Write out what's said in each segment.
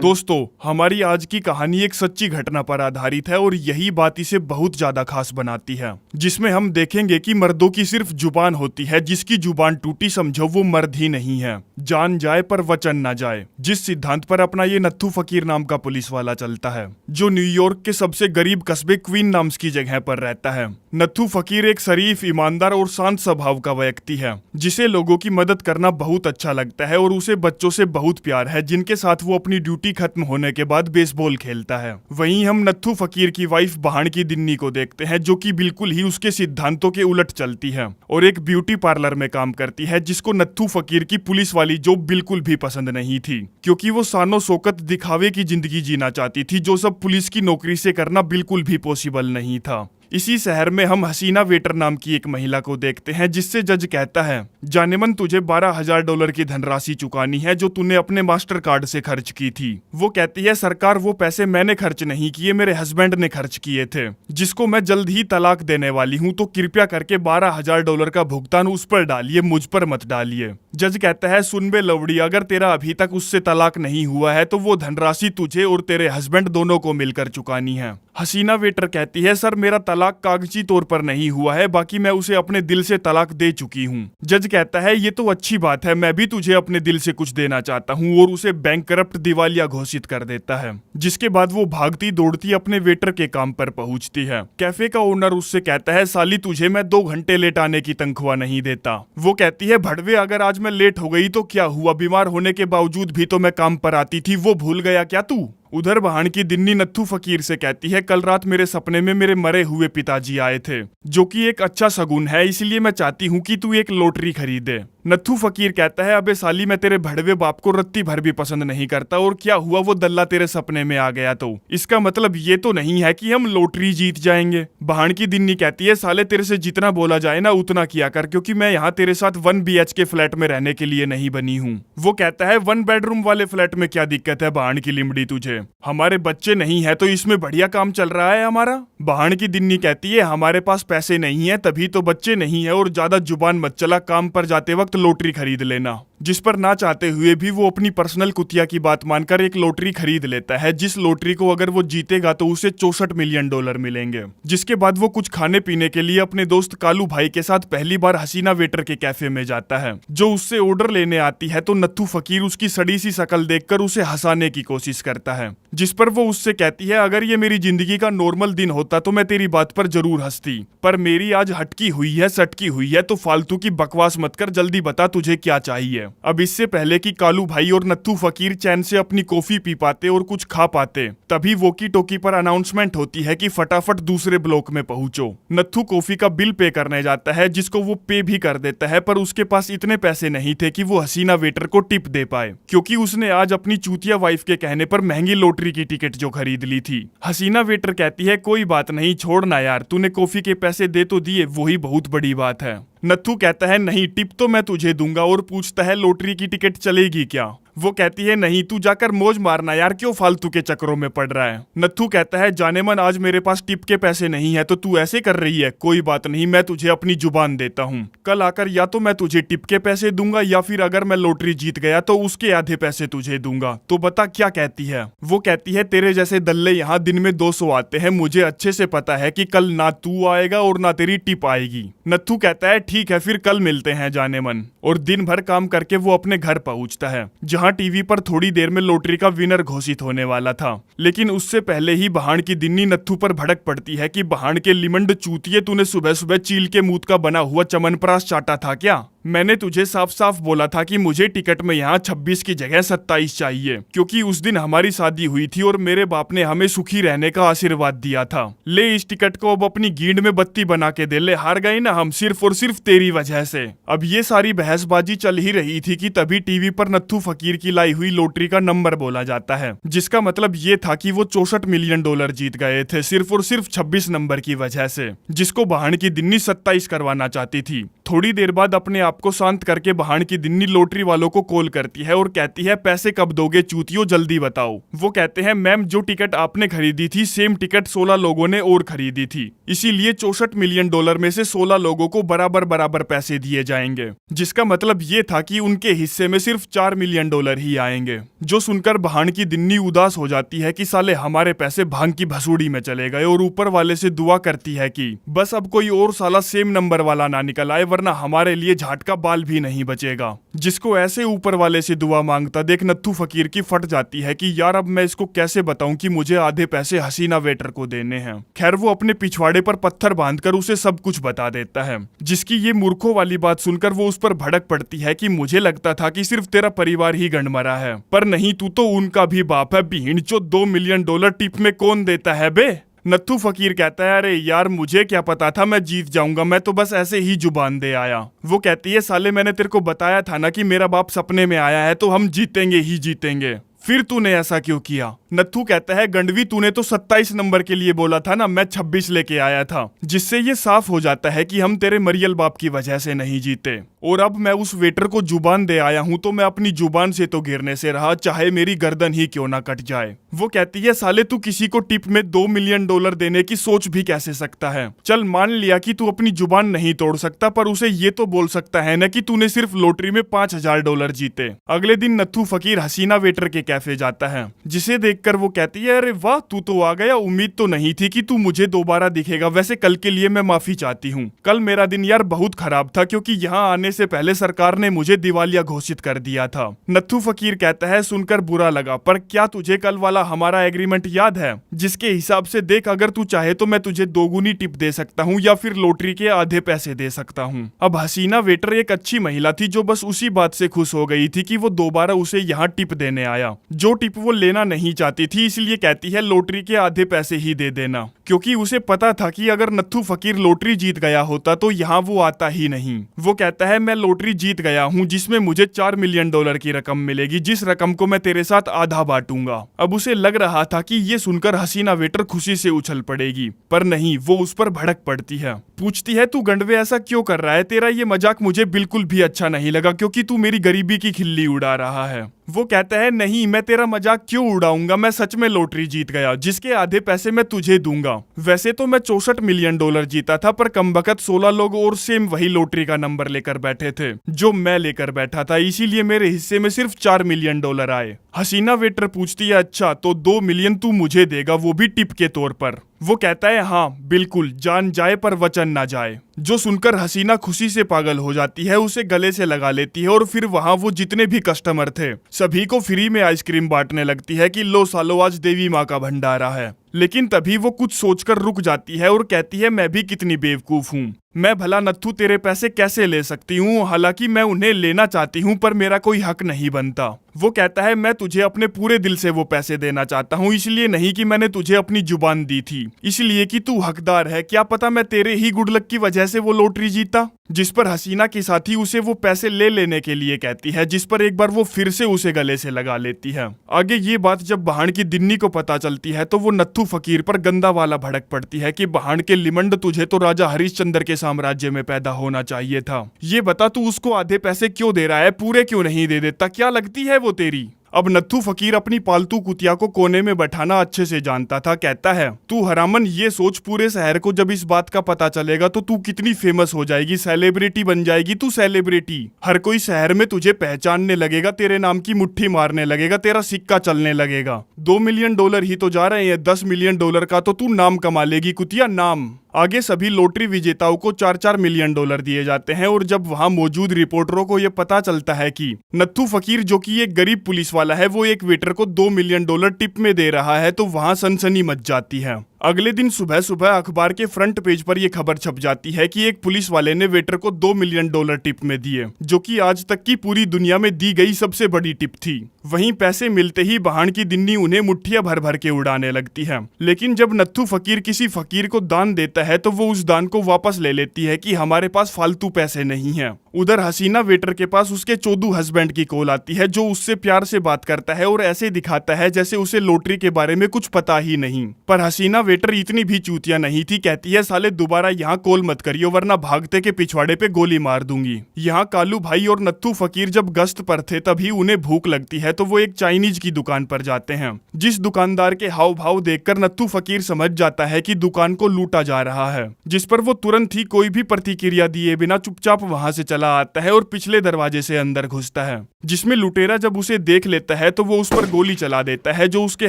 दोस्तों, हमारी आज की कहानी एक सच्ची घटना पर आधारित है और यही बात इसे बहुत ज्यादा खास बनाती है, जिसमें हम देखेंगे कि मर्दों की सिर्फ जुबान होती है, जिसकी जुबान टूटी समझो वो मर्द ही नहीं है। जान जाए पर वचन ना जाए, जिस सिद्धांत पर अपना ये नत्थू फकीर नाम का पुलिस वाला चलता है, जो न्यूयॉर्क के सबसे गरीब कस्बे क्वीन नाम्स की जगह पर रहता है। नत्थू फकीर एक शरीफ, ईमानदार और शांत स्वभाव का व्यक्ति है, जिसे लोगों की मदद करना बहुत अच्छा लगता है और उसे बच्चों से बहुत प्यार है, जिनके साथ वो अपनी ड्यूटी खत्म होने के बाद बेसबॉल खेलता है। वहीं हम नत्थू फकीर की वाइफ बहान की दिन्नी को देखते हैं, जो कि बिल्कुल ही उसके सिद्धांतों के उलट चलती है और एक ब्यूटी पार्लर में काम करती है, जिसको नत्थू फकीर की पुलिस वाली जॉब बिल्कुल भी पसंद नहीं थी, क्योंकि वो शानो शौकत दिखावे की जिंदगी जीना चाहती थी, जो सब पुलिस की नौकरी से करना बिल्कुल भी पॉसिबल नहीं था। इसी शहर में हम हसीना वेटर नाम की एक महिला को देखते हैं, जिससे जज कहता है, जानेमन तुझे $12,000 की धनराशि चुकानी है जो तूने अपने मास्टर कार्ड से खर्च की थी। वो कहती है, सरकार वो पैसे मैंने खर्च नहीं किए, मेरे हस्बैंड ने खर्च किए थे, जिसको मैं जल्द ही तलाक देने वाली हूँ, तो कृपया करके $12,000 का भुगतान उस पर डालिए, मुझ पर मत डालिए। जज कहता है, सुन बे लवड़ी, अगर तेरा अभी तक उससे तलाक नहीं हुआ है तो वो धनराशि तुझे और तेरे हस्बैंड दोनों को मिलकर चुकानी है। हसीना वेटर कहती है, सर मेरा तलाक कागजी तौर पर नहीं हुआ है, बाकी मैं उसे अपने दिल से तलाक दे चुकी हूँ। जज कहता है, ये तो अच्छी बात है, मैं भी तुझे अपने दिल से कुछ देना चाहता हूँ, और उसे बैंकरप्ट दिवालिया घोषित कर देता है। जिसके बाद वो भागती दौड़ती अपने वेटर के काम पर पहुंचती है। कैफे का ओनर उससे कहता है, साली तुझे मैं 2 घंटे लेट आने की तनख्वाह नहीं देता। वो कहती है, भड़वे अगर आज मैं लेट हो गई तो क्या हुआ, बीमार होने के बावजूद भी तो मैं काम पर आती थी, वो भूल गया क्या तू। उधर बहान की दिन्नी नत्थू फकीर से कहती है, कल रात मेरे सपने में मेरे मरे हुए पिताजी आए थे, जो कि एक अच्छा शगुन है, इसलिए मैं चाहती हूँ कि तू एक लॉटरी खरीदे। नत्थू फकीर कहता है, अबे साली मैं तेरे भड़वे बाप को रत्ती भर भी पसंद नहीं करता, और क्या हुआ वो दल्ला तेरे सपने में आ गया तो इसका मतलब ये तो नहीं है कि हम लॉटरी जीत जाएंगे। बहान की दिन्नी कहती है, साले तेरे से जितना बोला जाए ना उतना किया कर, क्योंकि मैं यहाँ तेरे साथ 1 BHK फ्लैट में रहने के लिए नहीं बनी हूँ। वो कहता है, 1 बेडरूम वाले फ्लैट में क्या दिक्कत है बहान की लिमड़ी तुझे, हमारे बच्चे नहीं है तो इसमें बढ़िया काम चल रहा है हमारा। बहान की दिन्नी कहती है, हमारे पास पैसे नहीं है तभी तो बच्चे नहीं है, और ज्यादा जुबान मत चला, काम पर जाते वक्त लॉटरी खरीद लेना। जिस पर ना चाहते हुए भी वो अपनी पर्सनल कुतिया की बात मानकर एक लॉटरी खरीद लेता है, जिस लॉटरी को अगर वो जीतेगा तो उसे $64 मिलियन मिलेंगे। जिसके बाद वो कुछ खाने पीने के लिए अपने दोस्त कालू भाई के साथ पहली बार हसीना वेटर के कैफे में जाता है, जो उससे ऑर्डर लेने आती है, तो नत्थू फकीर उसकी सड़ी सी शक्ल देखकर उसे हंसाने की कोशिश करता है, जिस पर वो उससे कहती है, अगर ये मेरी जिंदगी का नॉर्मल दिन होता तो मैं तेरी बात पर जरूर हंसती, पर मेरी आज हटकी हुई है, सटकी हुई है, तो फालतू की बकवास मत कर, जल्दी बता तुझे क्या चाहिए। अब इससे पहले कि कालू भाई और नत्थू फकीर चैन से अपनी कॉफी पी पाते और कुछ खा पाते, तभी वॉकी टॉकी पर अनाउंसमेंट होती है कि फटाफट दूसरे ब्लॉक में पहुंचो। नत्थू कॉफी का बिल पे करने जाता है, जिसको वो पे भी कर देता है, पर उसके पास इतने पैसे नहीं थे कि वो हसीना वेटर को टिप दे पाए, क्योंकि उसने आज अपनी चूतिया वाइफ के कहने पर महंगी लॉटरी की टिकट जो खरीद ली थी। हसीना वेटर कहती है, कोई बात नहीं, छोड़ना यार, तूने कॉफी के पैसे दे तो दिए, वही बहुत बड़ी बात है। नत्थू कहता है, नहीं, टिप तो मैं तुझे दूंगा, और पूछता है, लॉटरी की टिकट चलेगी क्या। वो कहती है, नहीं, तू जाकर मौज मारना यार, क्यों फालतू के चक्करों में पड़ रहा है। नत्थू कहता है, जानेमन आज मेरे पास टिप के पैसे नहीं है तो तू ऐसे कर रही है, कोई बात नहीं, मैं तुझे अपनी जुबान देता हूँ, कल आकर या तो मैं तुझे टिप के पैसे दूंगा, या फिर अगर मैं लॉटरी जीत गया तो उसके आधे पैसे तुझे दूंगा, तो बता क्या कहती है। वो कहती है, तेरे जैसे दल्ले यहाँ दिन में 200 आते हैं, मुझे अच्छे से पता है कि कल ना तू आएगा और ना तेरी टिप आएगी। नत्थू कहता है, ठीक है, फिर कल मिलते हैं जानेमन, और दिन भर काम करके वो अपने घर पहुंचता है, जहाँ टीवी पर थोड़ी देर में लॉटरी का विनर घोषित होने वाला था। लेकिन उससे पहले ही बहान की दिन्नी नत्थू पर भड़क पड़ती है कि बहान के लिमंड चूतिए, तूने सुबह सुबह चील के मूत का बना हुआ चमनप्राश चाटा था क्या। मैंने तुझे साफ साफ बोला था कि मुझे टिकट में यहाँ 26 की जगह 27 चाहिए, क्योंकि उस दिन हमारी शादी हुई थी और मेरे बाप ने हमें सुखी रहने का आशीर्वाद दिया था। ले इस टिकट को अब अपनी गींड में बत्ती बना के दे ले, हार गए ना हम सिर्फ और सिर्फ तेरी वजह से। अब ये सारी बहसबाजी चल ही रही थी कि तभी टीवी पर नत्थू फकीर की लाई हुई लॉटरी का नंबर बोला जाता है, जिसका मतलब ये था कि वो $64 मिलियन जीत गए थे सिर्फ और सिर्फ 26 नंबर की वजह से, जिसको बहान की दिन्नी 27 करवाना चाहती थी। थोड़ी देर बाद अपने को शांत करके बहान की दिन्नी लॉटरी वालों को कॉल करती है और कहती है पैसे कब दोगे चूतियो, जल्दी बताओ। वो कहते हैं मैम जो टिकट आपने खरीदी थी सेम टिकट 16 लोगों ने और खरीदी थी, इसीलिए 64 मिलियन डॉलर में से 16 लोगों को बराबर बराबर पैसे दिए जाएंगे। जिसका मतलब ये था कि उनके हिस्से में सिर्फ 4 मिलियन डॉलर ही आएंगे। जो सुनकर बहान की दिन्नी उदास हो जाती है कि साले हमारे पैसे भांग की भसूड़ी में चले गए, और ऊपर वाले से दुआ करती है कि बस अब कोई और साला सेम नंबर वाला ना निकल आए, वरना हमारे लिए झाट का बाल भी नहीं बचेगा। जिसको ऐसे ऊपर वाले से दुआ मांगता देख नत्थू फकीर की फट जाती है कि यार अब मैं इसको कैसे बताऊं कि मुझे आधे पैसे हसीना वेटर को देने हैं। खैर वो अपने पिछवाड़े पर पत्थर बांधकर उसे सब कुछ बता देता है, जिसकी ये मूर्खों वाली बात सुनकर वो उस पर भड़क पड़ती है कि मुझे लगता था कि सिर्फ तेरा परिवार ही गंडमरा है, पर नहीं, तू तो उनका भी बाप है। बीहड़ जो 2 मिलियन डॉलर टिप में कौन देता है बे? नत्थू फकीर कहता है अरे यार मुझे क्या पता था मैं जीत जाऊंगा, मैं तो बस ऐसे ही जुबान दे आया। वो कहती है साले मैंने तेरे को बताया था ना कि मेरा बाप सपने में आया है तो हम जीतेंगे ही जीतेंगे, फिर तूने ऐसा क्यों किया? नत्थू कहता है गंडवी तूने तो 27 नंबर के लिए बोला था ना, मैं 26 लेके आया था। जिससे ये साफ हो जाता है कि हम तेरे मरियल बाप की वजह से नहीं जीते, और अब मैं उस वेटर को जुबान दे आया हूँ तो मैं अपनी जुबान से तो गिरने से रहा, चाहे मेरी गर्दन ही क्यों ना कट जाए। वो कहती है साले तू किसी को टिप में 2 मिलियन डॉलर देने की सोच भी कैसे सकता है? चल मान लिया कि तू अपनी जुबान नहीं तोड़ सकता, पर उसे ये तो बोल सकता है ना कि तूने सिर्फ लॉटरी में 5000 डॉलर जीते। अगले दिन नत्थू फकीर हसीना वेटर के कैफे जाता है, जिसे देखकर वो कहती है अरे वाह तू तो आ गया, उम्मीद तो नहीं थी कि तू मुझे दोबारा दिखेगा। वैसे कल के लिए मैं माफी चाहती हूँ, कल मेरा दिन यार बहुत खराब था क्योंकि यहाँ आने से पहले सरकार ने मुझे दिवालिया घोषित कर दिया था। नत्थू फकीर कहता है सुनकर बुरा लगा, पर क्या तुझे कल वाला हमारा एग्रीमेंट याद है, जिसके हिसाब से देख अगर तू चाहे तो मैं तुझे दोगुनी टिप दे सकता हूँ या फिर लॉटरी के आधे पैसे दे सकता हूँ। अब हसीना वेटर एक अच्छी महिला थी जो बस उसी बात से खुश हो गई थी कि वो दोबारा उसे यहाँ टिप देने आया। जो टिप वो लेना नहीं चाहती थी, इसलिए कहती है लॉटरी के आधे पैसे ही दे देना, क्योंकि उसे पता था कि अगर नत्थू फकीर लॉटरी जीत गया होता तो यहाँ वो आता ही नहीं। वो कहता है मैं लॉटरी जीत गया हूँ जिसमें मुझे 4 मिलियन डॉलर की रकम मिलेगी, जिस रकम को मैं तेरे साथ आधा बांटूंगा। अब उसे लग रहा था कि ये सुनकर हसीना वेटर खुशी से उछल पड़ेगी, पर नहीं, वो उस पर भड़क पड़ती है। पूछती है तू गंडवे ऐसा क्यों कर रहा है, तेरा ये मजाक मुझे बिल्कुल भी अच्छा नहीं लगा क्योंकि तू मेरी गरीबी की खिल्ली उड़ा रहा है। वो कहता है नहीं, मैं तेरा मजाक क्यों उड़ाऊंगा, मैं सच में लॉटरी जीत गया जिसके आधे पैसे मैं तुझे दूंगा। वैसे तो मैं 64 मिलियन डॉलर जीता था, पर कमबख्त 16 लोग और सेम वही लॉटरी का नंबर लेकर बैठे थे जो मैं लेकर बैठा था, इसीलिए मेरे हिस्से में सिर्फ 4 मिलियन डॉलर आए। हसीना वेटर पूछती है अच्छा तो 2 मिलियन तू मुझे देगा, वो भी टिप के तौर पर? वो कहता है हाँ बिल्कुल, जान जाए पर वचन ना जाए। जो सुनकर हसीना खुशी से पागल हो जाती है, उसे गले से लगा लेती है और फिर वहाँ वो जितने भी कस्टमर थे सभी को फ्री में आइसक्रीम बांटने लगती है कि लो सालो आज देवी माँ का भंडारा है। लेकिन तभी वो कुछ सोचकर रुक जाती है और कहती है मैं भी कितनी बेवकूफ हूँ, मैं भला नत्थू तेरे पैसे कैसे ले सकती हूँ, हालांकि मैं उन्हें लेना चाहती हूँ पर मेरा कोई हक नहीं बनता। वो कहता है मैं तुझे अपने पूरे दिल से वो पैसे देना चाहता हूँ, इसलिए नहीं कि मैंने तुझे अपनी जुबान दी थी, इसलिए कि तू हकदार है। क्या पता मैं तेरे ही गुड लक की वजह से वो लॉटरी जीता। जिस पर हसीना की साथी उसे वो पैसे ले लेने के लिए कहती है, जिस पर एक बार वो फिर से उसे गले से लगा लेती है। आगे ये बात जब बहान की दिन्नी को पता चलती है तो वो नत्थू फकीर पर गंदा वाला भड़क पड़ती है कि बहान के लिमंड तुझे तो राजा हरिश्चंद्र के साम्राज्य में पैदा होना चाहिए था। ये बता तू उसको आधे पैसे क्यों दे रहा है, पूरे क्यों नहीं दे देता, क्या लगती है वो तेरी? अब नत्थू फकीर अपनी पालतू कुतिया को कोने में बैठाना अच्छे से जानता था। कहता है तू हरामन ये सोच पूरे शहर को जब इस बात का पता चलेगा तो तू कितनी फेमस हो जाएगी, सेलिब्रिटी बन जाएगी तू, सेलिब्रिटी। हर कोई शहर में तुझे पहचानने लगेगा, तेरे नाम की मुट्ठी मारने लगेगा, तेरा सिक्का चलने लगेगा। 2 मिलियन डॉलर ही तो जा रहे हैं, 10 मिलियन डॉलर का तो तू नाम कमा लेगी कुतिया, नाम। आगे सभी लॉटरी विजेताओं को 4-4 मिलियन डॉलर दिए जाते हैं और जब वहां मौजूद रिपोर्टरों को यह पता चलता है कि नत्थू फकीर जो कि एक गरीब पुलिस वाला है वो एक वेटर को 2 मिलियन डॉलर टिप में दे रहा है तो वहां सनसनी मच जाती है। अगले दिन सुबह सुबह अखबार के फ्रंट पेज पर यह खबर छप जाती है कि एक पुलिस वाले ने वेटर को 2 मिलियन डॉलर टिप में दिए, जो कि आज तक की पूरी दुनिया में दी गई सबसे बड़ी टिप थी। वहीं पैसे मिलते ही बहान की दिन्नी उन्हें मुट्ठियां भर भर के उड़ाने लगती है। लेकिन जब नत्थू फकीर किसी फकीर को दान देता है तो वो उस दान को वापस ले लेती है कि हमारे पास फालतू पैसे नहीं है, उधर हसीना वेटर के पास उसके चोदू हस्बैंड की कॉल आती है, जो उससे प्यार से बात करता है और ऐसे दिखाता है जैसे उसे लॉटरी के बारे में कुछ पता ही नहीं। पर हसीना वेटर इतनी भी चूतिया नहीं थी, कहती है साले दोबारा यहाँ कॉल मत करियो वरना भागते के पिछवाड़े पे गोली मार दूंगी। यहाँ कालू भाई और नत्थू फकीर जब गश्त पर थे तभी उन्हें भूख लगती है तो वो एक चाइनीज की दुकान पर जाते हैं। जिस दुकानदार के हाव भाव देखकर नत्थू फकीर समझ जाता है कि दुकान को लूटा जा रहा है, जिस पर वो तुरंत ही कोई भी प्रतिक्रिया दिए बिना चुपचाप वहां से चला आता है और पिछले दरवाजे से अंदर घुसता है, जिसमें लुटेरा जब उसे देख लेता है तो वो उस पर गोली चला देता है जो उसके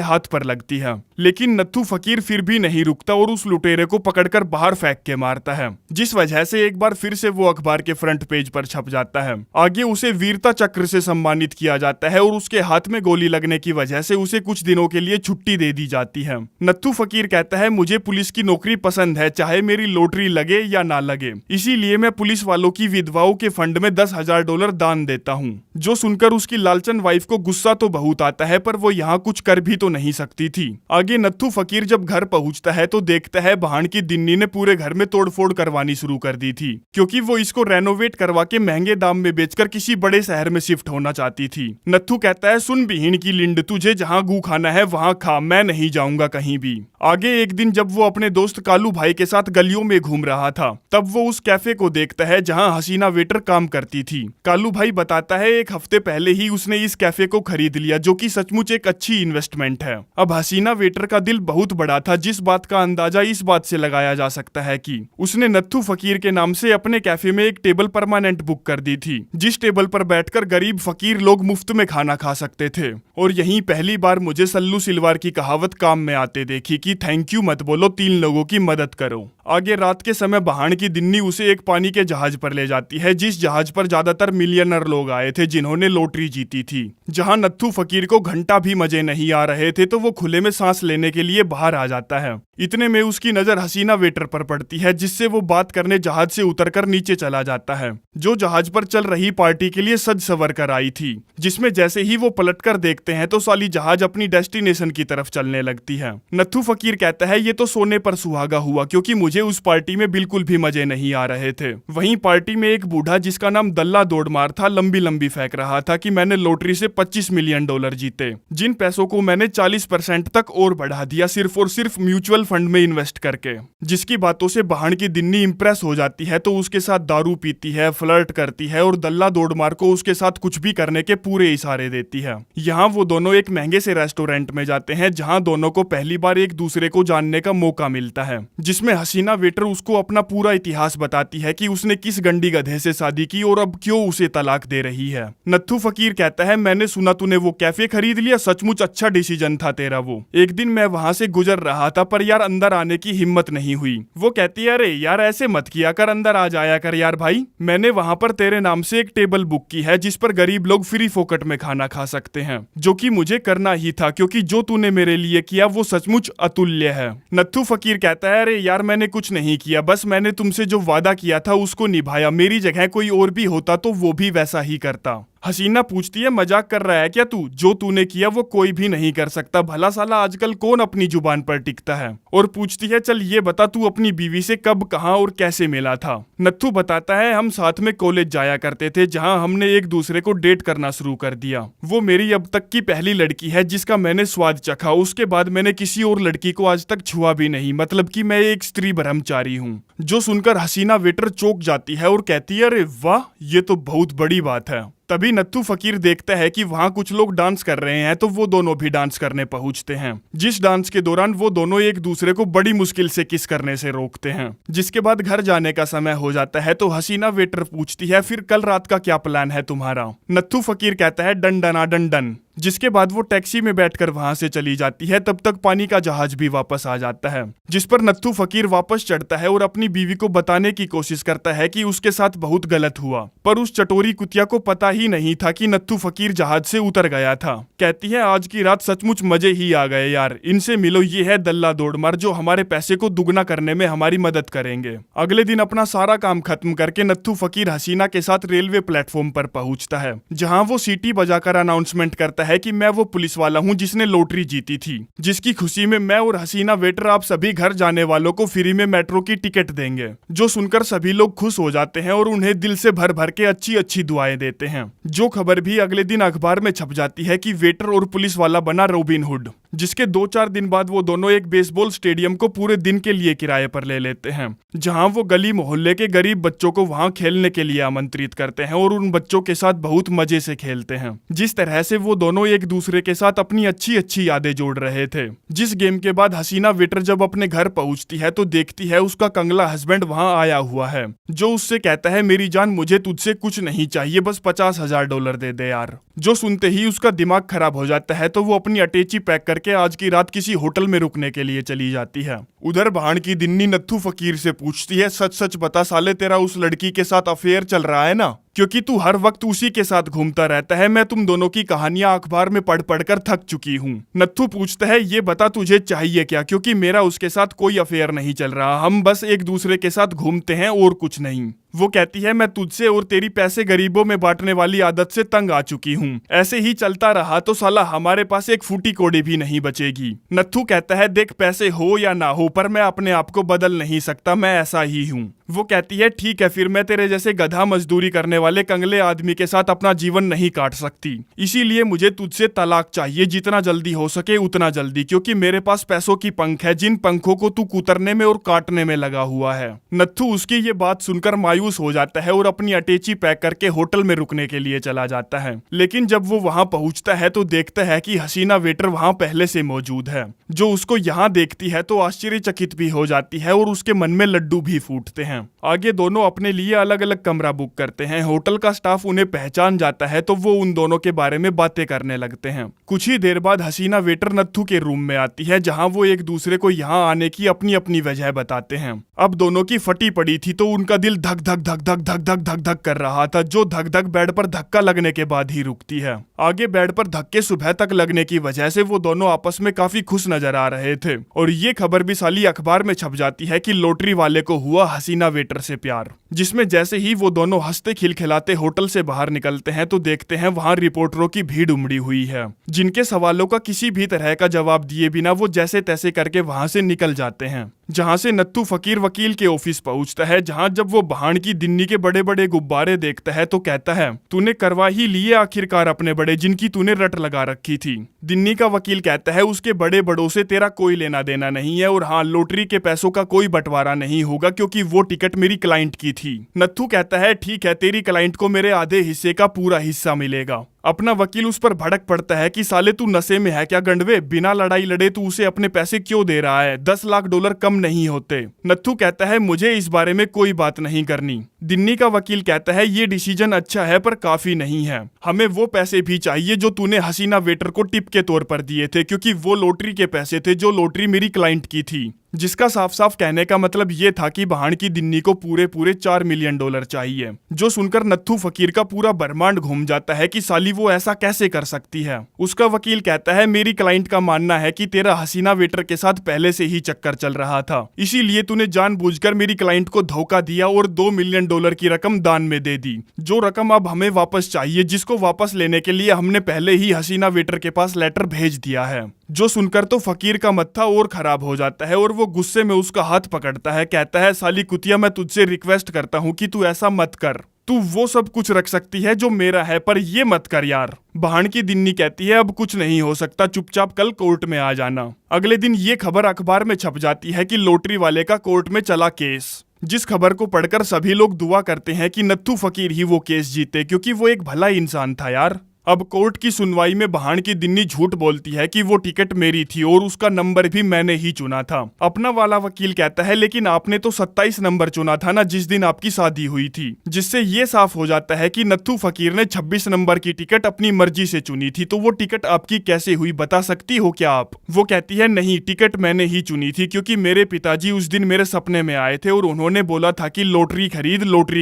हाथ पर लगती है। लेकिन नत्थू फकीर फिर भी नहीं रुकता और उस लुटेरे को पकड़कर बाहर फेंक के मारता है, जिस वजह से एक बार फिर से वो अखबार के फ्रंट पेज पर छप जाता है। आगे उसे वीरता चक्र से सम्मानित किया जाता है और उसके हाथ में गोली लगने की वजह से उसे कुछ दिनों के लिए छुट्टी दे दी जाती है। नत्थू फकीर कहता है मुझे पुलिस की नौकरी पसंद है, चाहे मेरी लॉटरी लगे या ना लगे, इसीलिए मैं पुलिस वालों की विधवाओं के फंड में $10,000 दान देता हूँ। जो सुनकर उसकी लालचन वाइफ को गुस्सा तो बहुत आता है, पर वो यहाँ कुछ कर भी तो नहीं सकती थी। आगे नत्थू फकीर जब घर पहुँचता है तो देखता है बहान की दिन्नी ने पूरे घर में तोड़फोड़ करवानी शुरू कर दी थी, क्योंकि वो इसको रेनोवेट करवा के महंगे दाम में बेचकर किसी बड़े शहर में शिफ्ट होना चाहती थी। नत्थू कहता है सुन बिहीन की लिंड, तुझे जहाँ गू खाना है वहाँ खा, मैं नहीं जाऊंगा कहीं भी। आगे एक दिन जब वो अपने दोस्त कालू भाई के साथ गलियों में घूम रहा था तब वो उस कैफे को देखता है जहाँ हसीना वेटर काम करती थी। कालू भाई बताता है एक हफ्ते पहले ही उसने इस कैफे को खरीद लिया, जो कि सचमुच एक अच्छी इन्वेस्टमेंट है। अब हसीना वेटर का दिल बहुत बड़ा था, जिस बात का अंदाजा इस बात से लगाया जा सकता है कि उसने नत्थू फकीर के नाम से अपने कैफे में एक टेबल परमानेंट बुक कर दी थी, जिस टेबल पर बैठकर गरीब फकीर लोग मुफ्त में खाना खा सकते थे। और यहीं पहली बार मुझे सल्लू सिलवार की कहावत काम में आते देखी कि थैंक यू मत बोलो, 3 लोगों की मदद करो। आगे रात के समय बहान की दिन्नी उसे एक पानी के जहाज पर ले जाती है, जिस जहाज पर ज्यादातर मिलियनर लोग आए थे जिन्होंने लॉटरी जीती थी। जहां नत्थू फकीर को घंटा भी मजे नहीं आ रहे थे तो वो खुले में सांस लेने के लिए बाहर आ जाता है। इतने में उसकी नजर हसीना वेटर पर पड़ती है, जिससे वो बात करने जहाज से उतरकर नीचे चला जाता है, जो जहाज पर चल रही पार्टी के लिए सज सवर कर आई थी। जिसमें जैसे ही वो पलटकर देखते हैं तो साली जहाज अपनी डेस्टिनेशन की तरफ चलने लगती है। नत्थू फकीर कहता है ये तो सोने पर सुहागा हुआ, क्योंकि मुझे उस पार्टी में बिल्कुल भी मजे नहीं आ रहे थे। वहीं पार्टी में एक बूढ़ा जिसका नाम दल्ला दौड़मार था लंबी लंबी फेंक रहा था कि मैंने लॉटरी से $25 मिलियन जीते, जिन पैसों को मैंने 40% तक और बढ़ा दिया सिर्फ और सिर्फ म्यूचुअल फंड में इन्वेस्ट करके। जिसकी बातों से बहान की दिन्नी इंप्रेस हो जाती है तो उसके साथ दारू पीती है, फ्लर्ट करती है और दल्ला दौड़मार को उसके साथ कुछ भी करने के पूरे इशारे देती है। यहाँ वो दोनों एक महंगे से रेस्टोरेंट में जाते हैं जहाँ दोनों को पहली बार एक दूसरे को जानने का मौका मिलता है, जिसमें हसीना वेटर उसको अपना पूरा इतिहास बताती है कि उसने किस गंडी गधे से शादी की और अब क्यों उसे तलाक दे रही है। नत्थू फकीर कहता है मैंने सुना तूने वो कैफे खरीद लिया, सचमुच अच्छा डिसीजन था तेरा वो। एक दिन मैं वहां से गुजर रहा था पर यार अंदर आने की हिम्मत नहीं हुई। वो कहती है अरे यार ऐसे मत किया कर, अंदर आ जाया कर यार भाई। मैंने वहां पर तेरे नाम से एक टेबल बुक की है जिस पर गरीब लोग फ्री फोकट में खाना खा सकते हैं, जो कि मुझे करना ही था क्योंकि जो तूने मेरे लिए किया वो सचमुच अतुल्य है। नत्थू फकीर कहता है अरे यार मैंने कुछ नहीं किया, बस मैंने तुमसे जो वादा किया था उसको निभाया। मेरी जगह कोई और भी होता तो वो भी वैसा ही करता। हसीना पूछती है मजाक कर रहा है क्या तू? जो तूने किया वो कोई भी नहीं कर सकता, भला साला आजकल कौन अपनी जुबान पर टिकता है। और पूछती है चल ये बता तू अपनी बीवी से कब, कहां और कैसे मिला था। नत्थू बताता है हम साथ में कॉलेज जाया करते थे जहां हमने एक दूसरे को डेट करना शुरू कर दिया। वो मेरी अब तक की पहली लड़की है जिसका मैंने स्वाद चखा, उसके बाद मैंने किसी और लड़की को आज तक छुआ भी नहीं, मतलब कि मैं एक स्त्री ब्रह्मचारी हूँ। जो सुनकर हसीना वेटर चौंक जाती है और कहती है अरे वाह ये तो बहुत बड़ी बात है। तभी नत्थू फकीर देखता है कि वहाँ कुछ लोग डांस कर रहे हैं तो वो दोनों भी डांस करने पहुंचते हैं, जिस डांस के दौरान वो दोनों एक दूसरे को बड़ी मुश्किल से किस करने से रोकते हैं। जिसके बाद घर जाने का समय हो जाता है तो हसीना वेटर पूछती है फिर कल रात का क्या प्लान है तुम्हारा। नत्थू फकीर कहता है डन डना डन डन। जिसके बाद वो टैक्सी में बैठकर वहां से चली जाती है। तब तक पानी का जहाज भी वापस आ जाता है, जिस पर नत्थू फकीर वापस चढ़ता है और अपनी बीवी को बताने की कोशिश करता है कि उसके साथ बहुत गलत हुआ, पर उस चटोरी कुतिया को पता ही नहीं था कि नत्थू फकीर जहाज से उतर गया था। कहती है आज की रात सचमुच मजे ही आ गए यार, इनसे मिलो, ये है दल्ला दौड़मार जो हमारे पैसे को दुगना करने में हमारी मदद करेंगे। अगले दिन अपना सारा काम खत्म करके नत्थू फकीर हसीना के साथ रेलवे प्लेटफॉर्म पर पहुंचता है, जहां वो सीटी बजाकर अनाउंसमेंट करता कहता है कि मैं वो पुलिस वाला हूँ जिसने लॉटरी जीती थी, जिसकी खुशी में मैं और हसीना वेटर आप सभी घर जाने वालों को फ्री में मेट्रो की टिकट देंगे। जो सुनकर सभी लोग खुश हो जाते हैं और उन्हें दिल से भर भर के अच्छी अच्छी दुआएं देते हैं। जो खबर भी अगले दिन अखबार में छप जाती है कि वेटर और पुलिस वाला बना रॉबिन हुड, जिसके 2-4 दिन बाद वो दोनों एक बेसबॉल स्टेडियम को पूरे दिन के लिए किराए पर ले लेते हैं, जहां वो गली मोहल्ले के गरीब बच्चों को वहां खेलने के लिए आमंत्रित करते हैं और उन बच्चों के साथ बहुत मजे से खेलते हैं। जिस तरह से वो दोनों एक दूसरे के साथ अपनी अच्छी अच्छी यादें जोड़ रहे थे। जिस गेम के बाद हसीना वेटर जब अपने घर पहुंचती है तो देखती है उसका कंगला हस्बैंड वहां आया हुआ है, जो उससे कहता है मेरी जान मुझे तुझसे कुछ नहीं चाहिए, बस $50,000 दे दे यार। जो सुनते ही उसका दिमाग खराब हो जाता है तो वो अपनी अटैची पैक करके आज की रात किसी होटल में रुकने के लिए चली जाती है। उधर भाण की दिन्नी नत्थू फकीर से पूछती है सच सच बता साले, तेरा उस लड़की के साथ अफेयर चल रहा है ना, क्योंकि तू हर वक्त उसी के साथ घूमता रहता है। मैं तुम दोनों की कहानियां अखबार में पढ़ पढ़ कर थक चुकी हूँ। नत्थू पूछता है ये बता तुझे चाहिए क्या, क्योंकि मेरा उसके साथ कोई अफेयर नहीं चल रहा, हम बस एक दूसरे के साथ घूमते हैं और कुछ नहीं। वो कहती है मैं तुझसे और तेरी पैसे गरीबों में बांटने वाली आदत से तंग आ चुकी हूँ, ऐसे ही चलता रहा तो साला हमारे पास एक फूटी कौड़ी भी नहीं बचेगी। नत्थू कहता है देख पैसे हो या ना हो पर मैं अपने आप को बदल नहीं सकता, मैं ऐसा ही हूँ। वो कहती है ठीक है फिर मैं तेरे जैसे गधा मजदूरी करने वाले कंगले आदमी के साथ अपना जीवन नहीं काट सकती, इसीलिए मुझे तुझसे तलाक चाहिए, जितना जल्दी हो सके उतना जल्दी, क्योंकि मेरे पास पैसों की पंख है जिन पंखों को तू कुतरने में और काटने में लगा हुआ है। नत्थू उसकी ये बात सुनकर मायूस हो जाता है और अपनी अटैची पैक करके होटल में रुकने के लिए चला जाता है। लेकिन जब वो वहां पहुंचता है तो देखता है कि हसीना वेटर वहां पहले से मौजूद है, जो उसको यहाँ देखती है तो आश्चर्यचकित भी हो जाती है और उसके मन में लड्डू भी फूटते हैं। आगे दोनों अपने लिए अलग अलग कमरा बुक करते हैं। होटल का स्टाफ उन्हें पहचान जाता है तो वो उन दोनों के बारे में बातें करने लगते हैं। कुछ ही देर बाद हसीना वेटर नत्थू के रूम में आती है, जहां वो एक दूसरे को यहाँ आने की अपनी अपनी वजह बताते हैं। अब दोनों की फटी पड़ी थी तो उनका दिल धक धक धक धक धक धक धक धक कर रहा था, जो धक धक बेड पर धक्का लगने के बाद ही रुकती है। आगे बेड पर धक्के सुबह तक लगने की वजह से वो दोनों आपस में काफी खुश नजर आ रहे थे और ये खबर भी साली अखबार में छप जाती है कि लॉटरी वाले को हुआ हसीना वेटर से प्यार। जिसमें जैसे ही वो दोनों हंसते खिलखिलाते होटल से बाहर निकलते हैं तो देखते हैं वहां रिपोर्टरों की भीड़ उमड़ी हुई है, जिनके सवालों का किसी भी तरह का जवाब दिए बिना वो जैसे तैसे करके वहां से निकल जाते हैं। जहां से नत्थू फकीर वकील के ऑफिस पहुंचता है, जहां जब वो भाण की दिन्नी के बड़े बड़े गुब्बारे देखता है तो कहता है तूने करवा ही लिए आखिरकार अपने बड़े, जिनकी तूने रट लगा रखी थी। दिन्नी का वकील कहता है उसके बड़े बड़ों से तेरा कोई लेना देना नहीं है और हाँ लॉटरी के पैसों का कोई बंटवारा नहीं होगा क्योंकि वो टिकट मेरी क्लाइंट की थी। नत्थू कहता है ठीक है तेरी क्लाइंट को मेरे आधे हिस्से का पूरा हिस्सा मिलेगा। अपना वकील उस पर भड़क पड़ता है कि साले तू नशे में है क्या गंडवे, बिना लड़ाई लड़े तू उसे अपने पैसे क्यों दे रहा है, $10 लाख कम नहीं होते। नत्थू कहता है मुझे इस बारे में कोई बात नहीं करनी। दिन्नी का वकील कहता है ये डिसीजन अच्छा है पर काफी नहीं है, हमें वो पैसे भी चाहिए जो तूने हसीना वेटर को टिप के तौर पर दिए थे, क्योंकि वो लॉटरी के पैसे थे जो लॉटरी मेरी क्लाइंट की थी। जिसका साफ साफ कहने का मतलब ये था कि भाण की दिन्नी को पूरे $4 मिलियन चाहिए। जो सुनकर नत्थू फकीर का पूरा ब्रह्मांड घूम जाता है कि साली वो ऐसा कैसे कर सकती है। उसका वकील कहता है मेरी क्लाइंट का मानना है कि तेरा हसीना वेटर के साथ पहले से ही चक्कर चल रहा था, इसीलिए तूने जानबूझकर मेरी क्लाइंट को धोखा दिया और $2 मिलियन की रकम दान में दे दी, जो रकम अब हमें वापस चाहिए, जिसको वापस लेने के लिए हमने पहले ही हसीना वेटर के पास लेटर भेज दिया है। जो सुनकर तो फकीर का मत्था और खराब हो जाता है और वो गुस्से में उसका हाथ पकड़ता है, कहता है साली कुतिया मैं तुझसे रिक्वेस्ट करता हूँ कि तू ऐसा मत कर, तू वो सब कुछ रख सकती है जो मेरा है पर ये मत कर यार। भाण की दिन्नी कहती है अब कुछ नहीं हो सकता, चुपचाप कल कोर्ट में आ जाना। अगले दिन ये खबर अखबार में छप जाती है कि लॉटरी वाले का कोर्ट में चला केस, जिस खबर को पढ़कर सभी लोग दुआ करते हैं कि नत्थू फकीर ही वो केस जीते, क्योंकि वो एक भला इंसान था यार। अब कोर्ट की सुनवाई में भाण की दिन्नी झूठ बोलती है कि वो टिकट मेरी थी और उसका नंबर भी मैंने ही चुना था। अपना वाला वकील कहता है लेकिन आपने तो 27 नंबर चुना था ना जिस दिन आपकी शादी हुई थी, जिससे ये साफ हो जाता है कि नत्थू फकीर ने 26 नंबर की टिकट अपनी मर्जी से चुनी थी। तो वो टिकट आपकी कैसे हुई बता सकती हो क्या आप? वो कहती है नहीं, टिकट मैंने ही चुनी थी क्योंकि मेरे पिताजी उस दिन मेरे सपने में आए थे और उन्होंने बोला था कि लॉटरी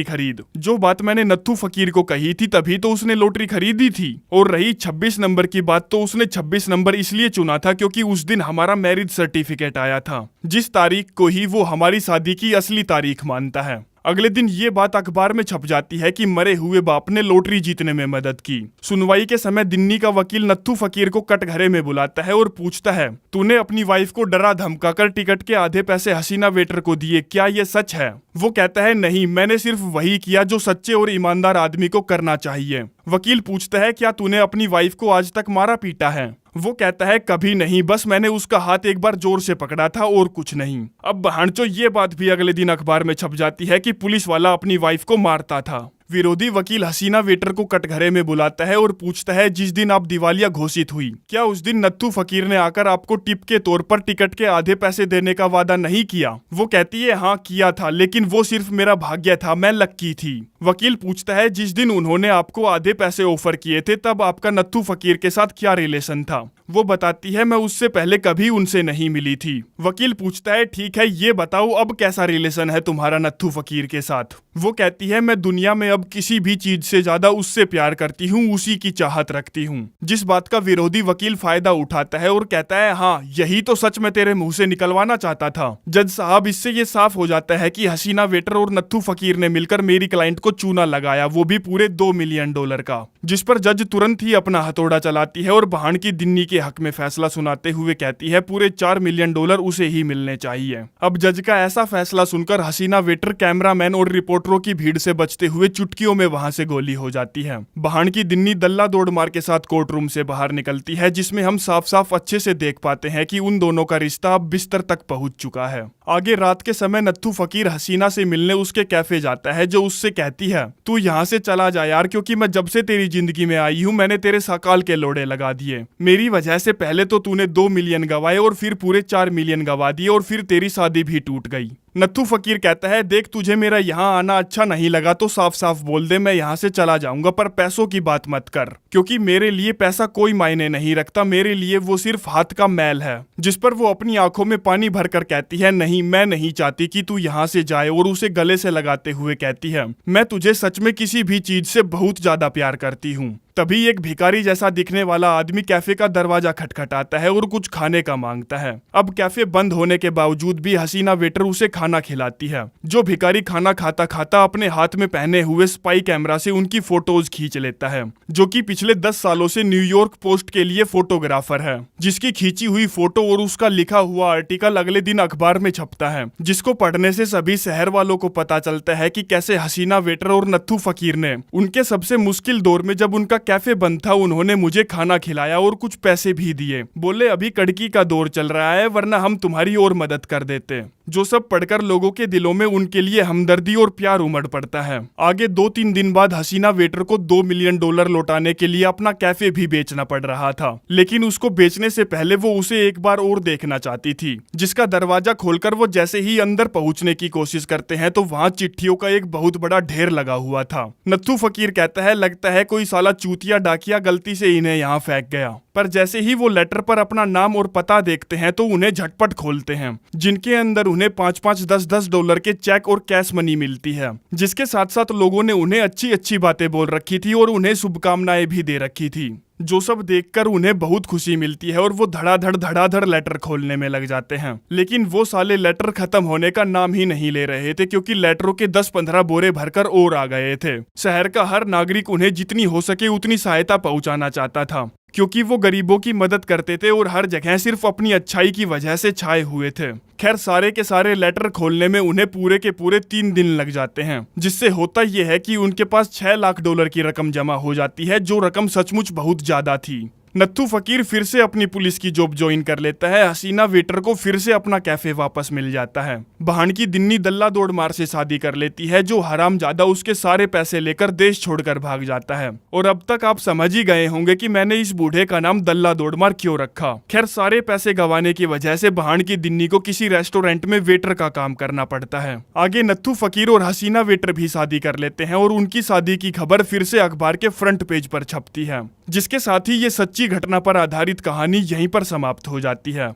खरीद। जो बात मैंने नत्थू फकीर को कही थी तभी तो उसने लॉटरी खरीदी थी। और रही 26 नंबर की बात, तो उसने 26 नंबर इसलिए चुना था क्योंकि उस दिन हमारा मैरिज सर्टिफिकेट आया था, जिस तारीख को ही वो हमारी शादी की असली तारीख मानता है। अगले दिन ये बात अखबार में छप जाती है कि मरे हुए बाप ने लॉटरी जीतने में मदद की। सुनवाई के समय दिन्नी का वकील नत्थू फकीर को कटघरे में बुलाता है और पूछता है, तूने अपनी वाइफ को डरा धमकाकर टिकट के आधे पैसे हसीना वेटर को दिए, क्या ये सच है? वो कहता है, नहीं, मैंने सिर्फ वही किया जो सच्चे और ईमानदार आदमी को करना चाहिए। वकील पूछता है, क्या तूने अपनी वाइफ को आज तक मारा पीटा है? वो कहता है, कभी नहीं, बस मैंने उसका हाथ एक बार जोर से पकड़ा था और कुछ नहीं। अब बहनचो ये बात भी अगले दिन अखबार में छप जाती है कि पुलिस वाला अपनी वाइफ को मारता था। विरोधी वकील हसीना वेटर को कटघरे में बुलाता है और पूछता है, जिस दिन आप दिवालिया घोषित हुई, क्या उस दिन नत्थू फकीर ने आकर आपको टिप के तौर पर टिकट के आधे पैसे देने का वादा नहीं किया? वो कहती है, हाँ किया था, लेकिन वो सिर्फ मेरा भाग्य था, मैं लक्की थी। वकील पूछता है, जिस दिन उन्होंने आपको आधे पैसे ऑफर किए थे तब आपका नत्थू फकीर के साथ क्या रिलेशन था? वो बताती है, मैं उससे पहले कभी उनसे नहीं मिली थी। वकील पूछता है, ठीक है, ये बताओ अब कैसा रिलेशन है तुम्हारा नत्थू फकीर के साथ? वो कहती है, मैं दुनिया में अब किसी भी चीज से ज्यादा उससे प्यार करती हूँ, उसी की चाहत रखती हूँ। जिस बात का विरोधी वकील फायदा उठाता है और कहता है, हाँ यही तो सच मैं तेरे मुंह से निकलवाना चाहता था। जज साहब, इससे ये साफ हो जाता है कि हसीना वेटर और नत्थू फकीर ने मिलकर मेरी क्लाइंट को चूना लगाया, वो भी पूरे $2 मिलियन का। जिस पर जज तुरंत ही अपना हथौड़ा चलाती है और बहन की दिन्नी के हक में फैसला सुनाते हुए कहती है, पूरे $4 मिलियन उसे ही मिलने चाहिए। अब जज का ऐसा फैसला सुनकर हसीना वेटर कैमरामैन और रिपोर्टरों की भीड़ से बचते हुए चुटकियों में वहां से गोली हो जाती है। बहन की दिन्नी दल्ला दौड़ मार के साथ कोर्ट रूम से बाहर निकलती है, जिसमें हम साफ साफ अच्छे से देख पाते हैं कि उन दोनों का रिश्ता अब बिस्तर तक पहुंच चुका है। आगे रात के समय नत्थू फकीर हसीना से मिलने उसके कैफे जाता है, जो उससे कहती है, तू यहाँ से चला जा यार, क्योंकि मैं जब से तेरी जिंदगी में आई हूँ मैंने तेरे सकाल के लोड़े लगा दिए। मेरी वजह से पहले तो तूने 2 मिलियन गवाए और फिर पूरे 4 मिलियन गवा दिए और फिर तेरी शादी भी टूट गई। नत्थू फकीर कहता है, देख तुझे मेरा यहाँ आना अच्छा नहीं लगा तो साफ साफ बोल दे, मैं यहाँ से चला जाऊंगा, पर पैसों की बात मत कर, क्योंकि मेरे लिए पैसा कोई मायने नहीं रखता, मेरे लिए वो सिर्फ हाथ का मैल है। जिस पर वो अपनी आंखों में पानी भरकर कहती है, नहीं, मैं नहीं चाहती कि तू यहाँ से जाए, और उसे गले से लगाते हुए कहती है, मैं तुझे सच में किसी भी चीज से बहुत ज्यादा प्यार करती हूँ। तभी एक भिखारी जैसा दिखने वाला आदमी कैफे का दरवाजा खटखटाता है और कुछ खाने का मांगता है। अब कैफे बंद होने के बावजूद भी हसीना वेटर उसे खाना खिलाती है। जो भिखारी खाना खाता खाता अपने हाथ में पहने हुए स्पाई कैमरा से उनकी फोटोज खींच लेता है, जो कि पिछले 10 सालों से न्यूयॉर्क पोस्ट के लिए फोटोग्राफर है, जिसकी खींची हुई फोटो और उसका लिखा हुआ आर्टिकल अगले दिन अखबार में छपता है, जिसको पढ़ने से सभी शहर वालों को पता चलता है कि कैसे हसीना वेटर और नत्थू फकीर ने उनके सबसे मुश्किल दौर में, जब उनका कैफे बंद था, उन्होंने मुझे खाना खिलाया और कुछ पैसे भी दिए। बोले, अभी कड़की का दौर चल रहा है, वरना हम तुम्हारी और मदद कर देते। जो सब पढ़कर लोगों के दिलों में उनके लिए हमदर्दी और प्यार उमड़ पड़ता है। आगे 2-3 दिन बाद हसीना वेटर को $2 मिलियन लौटाने के लिए अपना कैफे भी बेचना पड़ रहा था, लेकिन उसको बेचने से पहले वो उसे एक बार और देखना चाहती थी, जिसका दरवाजा खोलकर वो जैसे ही अंदर पहुंचने की कोशिश करते हैं तो वहां चिट्ठियों का एक बहुत बड़ा ढेर लगा हुआ था। नत्थू फकीर कहता है, लगता है कोई साला चूतिया डाकिया गलती से इन्हें यहाँ फेंक गया। पर जैसे ही वो लेटर पर अपना नाम और पता देखते हैं तो उन्हें झटपट खोलते हैं, जिनके अंदर उन्हें $5-5, $10-10 के चेक और कैश मनी मिलती है, जिसके साथ साथ लोगों ने उन्हें अच्छी अच्छी बातें बोल रखी थी और उन्हें शुभकामनाएं भी दे रखी थी, जो सब देखकर उन्हें बहुत खुशी मिलती है और वो धड़ाधड़ लेटर खोलने में लग जाते हैं। लेकिन वो साले लेटर खत्म होने का नाम ही नहीं ले रहे थे, क्योंकि लेटरों के 10-15 बोरे भरकर और आ गए थे। शहर का हर नागरिक उन्हें जितनी हो सके उतनी सहायता पहुंचाना चाहता था, क्योंकि वो गरीबों की मदद करते थे और हर जगह सिर्फ अपनी अच्छाई की वजह से छाए हुए थे। खैर, सारे के सारे लेटर खोलने में उन्हें पूरे के पूरे 3 दिन लग जाते हैं, जिससे होता यह है कि उनके पास $6 लाख की रकम जमा हो जाती है, जो रकम सचमुच बहुत ज्यादा थी। नत्थू फकीर फिर से अपनी पुलिस की जॉब ज्वाइन कर लेता है। हसीना वेटर को फिर से अपना कैफे वापस मिल जाता है। बहन की दिन्नी दल्ला दौड़ मार से शादी कर लेती है, जो हरामजादा उसके सारे पैसे लेकर देश छोड़कर भाग जाता है। और अब तक आप समझ ही गए होंगे कि मैंने इस बूढ़े का नाम दल्ला दौड़ मार क्यों रखा। खैर, सारे पैसे गंवाने की वजह से बहन की दिन्नी को किसी रेस्टोरेंट में वेटर का काम करना पड़ता है। आगे नत्थू फकीर और हसीना वेटर भी शादी कर लेते हैं और उनकी शादी की खबर फिर से अखबार के फ्रंट पेज पर छपती है, जिसके साथ ही ये सच्ची घटना पर आधारित कहानी यहीं पर समाप्त हो जाती है।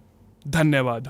धन्यवाद।